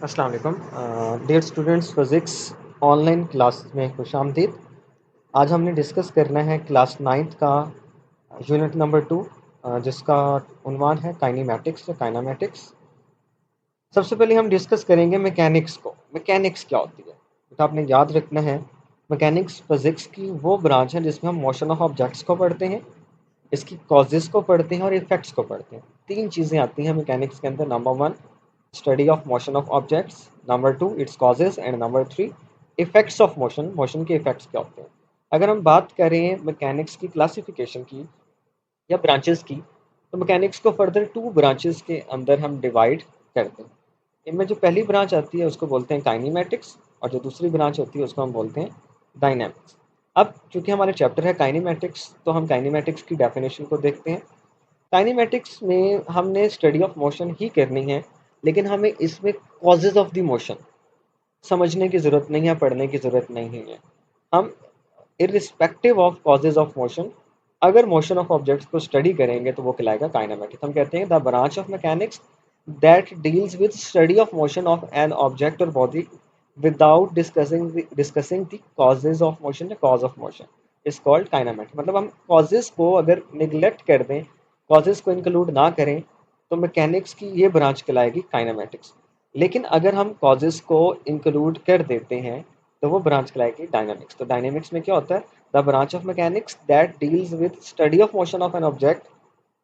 अस्सलाम वालेकुम dear students physics online class में खुशामदीद। आज हमने डिस्कस करना है क्लास नाइन्थ का यूनिट नंबर 2, जिसका उन्वान है काइनेमैटिक्स या काइनामेटिक्स। सबसे पहले हम डिस्कस करेंगे मैकेनिक्स को। मैकेनिक्स क्या होती है तो आपने याद रखना है, मैकेनिक्स फिज़िक्स की वो ब्रांच है जिसमें हम मोशन ऑफ ऑब्जेक्ट्स को पढ़ते हैं, इसकी कॉजेज़ को पढ़ते हैं और इफ़ेक्ट्स को पढ़ते हैं। तीन चीज़ें आती हैं मैकेनिक्स के अंदर। Number one, study of motion of objects. Number two, it's causes. And number three, effects of motion. Motion के इफ़ेक्ट्स क्या होते हैं। अगर हम बात करें मैकेनिक्स की क्लासिफिकेशन की या ब्रांचेस की, तो मैकेनिक्स को फर्दर टू ब्रांचेस के अंदर हम डिवाइड करते हैं। इनमें जो पहली ब्रांच आती है उसको बोलते हैं काइनेमैटिक्स, और जो दूसरी ब्रांच होती है उसको हम बोलते हैं डायनामिक्स। अब चूंकि हमारा चैप्टर है काइनेमैटिक्स, तो हम काइनेमैटिक्स की डेफिनेशन को देखते हैं। काइनेमैटिक्स में हमने स्टडी ऑफ मोशन ही करनी है, लेकिन हमें इसमें कॉजेज ऑफ द मोशन समझने की ज़रूरत नहीं है, पढ़ने की ज़रूरत नहीं है। हम irrespective of causes of motion अगर मोशन ऑफ ऑब्जेक्ट्स को स्टडी करेंगे तो वो कहलाएगा काइनेमैटिक्स। हम कहते हैं the branch of mechanics that deals with study of motion of an object और body without discussing the causes of motion या cause of motion is called kinematics. मतलब हम कॉजेज को अगर निगलेक्ट कर दें, कॉजेज को इंक्लूड ना करें, तो मैकेनिक्स की ये ब्रांच कहलाएगी काइनेमैटिक्स। लेकिन अगर हम कॉजेज को इंक्लूड कर देते हैं तो वो ब्रांच कहलाएगी डायनामिक्स। तो डायनामिक्स में क्या होता है, the branch of mechanics that deals with study of motion of an object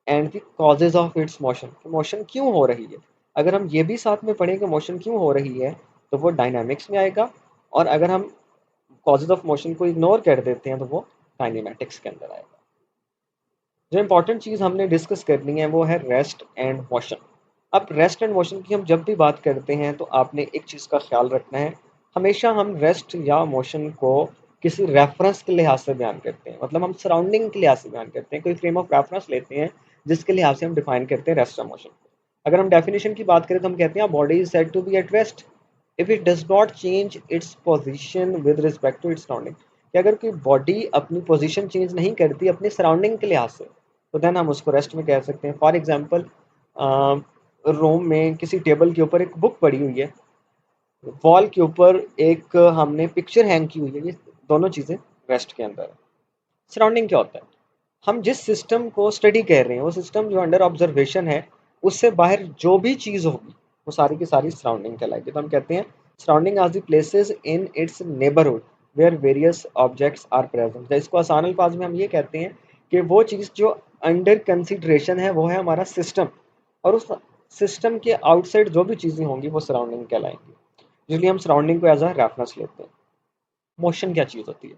and the causes of its motion. Motion क्यों हो रही है, अगर हम ये भी साथ में पढ़ें कि मोशन क्यों हो रही है, तो वो डायनामिक्स में आएगा। और अगर हम कॉजेज ऑफ मोशन को इग्नोर कर देते हैं तो वो काइनेमैटिक्स के अंदर आएगा। जो इंपॉर्टेंट चीज़ हमने डिस्कस करनी है वो है रेस्ट एंड मोशन। अब रेस्ट एंड मोशन की हम जब भी बात करते हैं तो आपने एक चीज़ का ख्याल रखना है, हमेशा हम रेस्ट या मोशन को किसी रेफरेंस के लिहाज से बयान करते हैं। मतलब हम सराउंडिंग के लिहाज से बयान करते हैं, कोई फ्रेम ऑफ रेफरेंस लेते हैं जिसके लिहाज से हम डिफाइन करते हैं रेस्ट या मोशन। अगर हम डेफिनेशन की बात करें तो हम कहते हैं body is said to be at rest if it does not change its position with respect to its surrounding. कि अगर कोई बॉडी अपनी पोजीशन चेंज नहीं करती अपनी सराउंडिंग के लिहाज से, तो देन हम उसको रेस्ट में कह सकते हैं। फॉर एग्जाम्पल, रूम में किसी टेबल के ऊपर एक बुक पड़ी हुई है, वॉल के ऊपर एक हमने पिक्चर हैंग की हुई है, ये दोनों चीज़ें रेस्ट के अंदर है। सराउंडिंग क्या होता है, हम जिस सिस्टम को स्टडी कर रहे हैं वो सिस्टम जो अंडर ऑब्जर्वेशन है, उससे बाहर जो भी चीज़ होगी वो सारी की सारी सराउंडिंग कहलाएगी। तो हम कहते हैं surrounding are the places in its neighbourhood where various objects are present. इसको आसान अल्फाज में हम ये कहते हैं कि वो चीज़ जो अंडर कंसिडरेशन है वो है हमारा सिस्टम, और उस सिस्टम के आउटसाइड जो भी चीज़ें होंगी वो सराउंडिंग कहलाएंगी। इसलिए हम सराउंडिंग को एज अ रेफरेंस लेते हैं। मोशन क्या चीज़ होती है,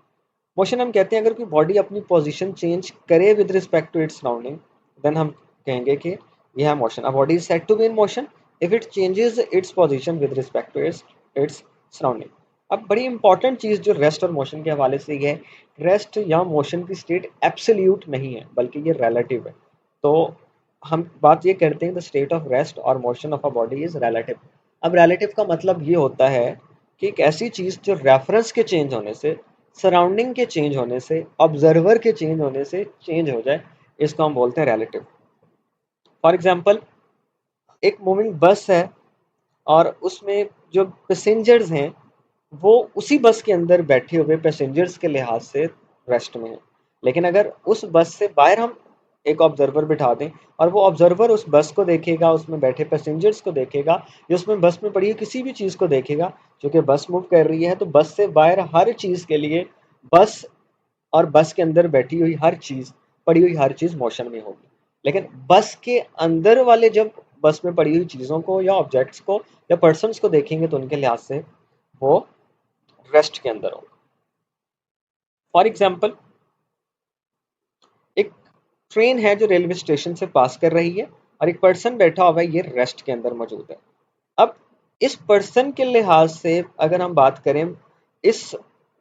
मोशन हम कहते हैं अगर कोई बॉडी अपनी पोजीशन चेंज करे with respect to its surrounding, then हम कहेंगे कि यह है motion. A body is said to be in motion if it changes its position with respect to its surrounding. अब बड़ी इंपॉर्टेंट चीज़ जो रेस्ट और मोशन के हवाले से ये है, रेस्ट या मोशन की स्टेट एब्सोल्यूट नहीं है बल्कि ये रिलेटिव है। तो हम बात ये करते हैं द स्टेट ऑफ रेस्ट और motion of a body is relative. अब रिलेटिव का मतलब ये होता है कि एक ऐसी चीज़ जो रेफरेंस के चेंज होने से, सराउंडिंग के चेंज होने से, ऑब्जर्वर के चेंज होने से चेंज हो जाए, इसको हम बोलते हैं रिलेटिव। फॉर एग्जांपल, एक मूविंग बस है और उसमें जो पैसेंजर्स हैं वो उसी बस के अंदर बैठे हुए पैसेंजर्स के लिहाज से रेस्ट में है। लेकिन अगर उस बस से बाहर हम एक ऑब्जर्वर बिठा दें और वो ऑब्जर्वर उस बस को देखेगा, उसमें बैठे पैसेंजर्स को देखेगा, या उसमें बस में पड़ी हुई किसी भी चीज़ को देखेगा, क्योंकि बस मूव कर रही है तो बस से बाहर हर चीज़ के लिए बस और बस के अंदर बैठी हुई हर चीज़, पड़ी हुई हर चीज़ मोशन में होगी। लेकिन बस के अंदर वाले जब बस में पड़ी हुई चीज़ों को या ऑब्जेक्ट्स को या पर्सन्स को देखेंगे तो उनके लिहाज से वो रेस्ट के अंदर होगा। फॉर एग्जाम्पल, एक ट्रेन है जो रेलवे स्टेशन से पास कर रही है और एक पर्सन बैठा हुआ है, ये रेस्ट के अंदर मौजूद है। अब इस पर्सन के लिहाज से अगर हम बात करें, इस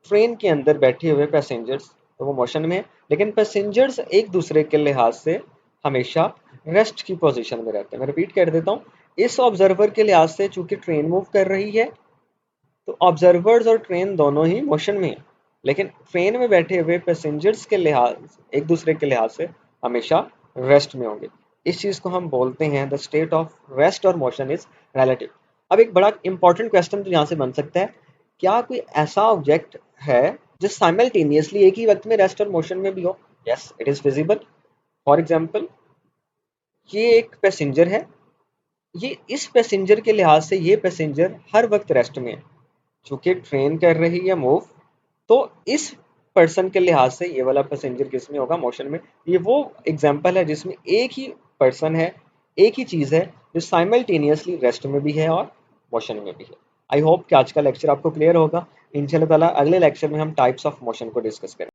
ट्रेन के अंदर बैठे हुए पैसेंजर्स तो वो मोशन में है, लेकिन पैसेंजर्स एक दूसरे के लिहाज से हमेशा रेस्ट की पोजीशन में रहते हैं। मैं रिपीट कर देता हूँ, इस ऑब्जर्वर के लिहाज से चूंकि ट्रेन मूव कर रही है तो ऑब्जर्वर्स और ट्रेन दोनों ही मोशन में है, लेकिन ट्रेन में बैठे हुए पैसेंजर्स के लिहाज, एक दूसरे के लिहाज से हमेशा रेस्ट में होंगे। इस चीज़ को हम बोलते हैं द स्टेट ऑफ रेस्ट और मोशन इज रिलेटिव। अब एक बड़ा इंपॉर्टेंट क्वेश्चन तो यहाँ से बन सकता है, क्या कोई ऐसा ऑब्जेक्ट है जो साइमल्टेनियसली एक ही वक्त में रेस्ट और मोशन में भी हो? Yes, it is feasible. For example, ये एक पैसेंजर है, ये इस पैसेंजर के लिहाज से ये पैसेंजर हर वक्त रेस्ट में है, चूंकि ट्रेन कर रही है मूव, तो इस पर्सन के लिहाज से ये वाला पैसेंजर किस में होगा? मोशन में। ये वो एग्जाम्पल है जिसमें एक ही पर्सन है, एक ही चीज है जो साइमल्टेनियसली रेस्ट में भी है और मोशन में भी है। आई होप कि आज का लेक्चर आपको क्लियर होगा। इंशाल्लाह ताला अगले लेक्चर में हम टाइप्स ऑफ मोशन को डिस्कस करेंगे।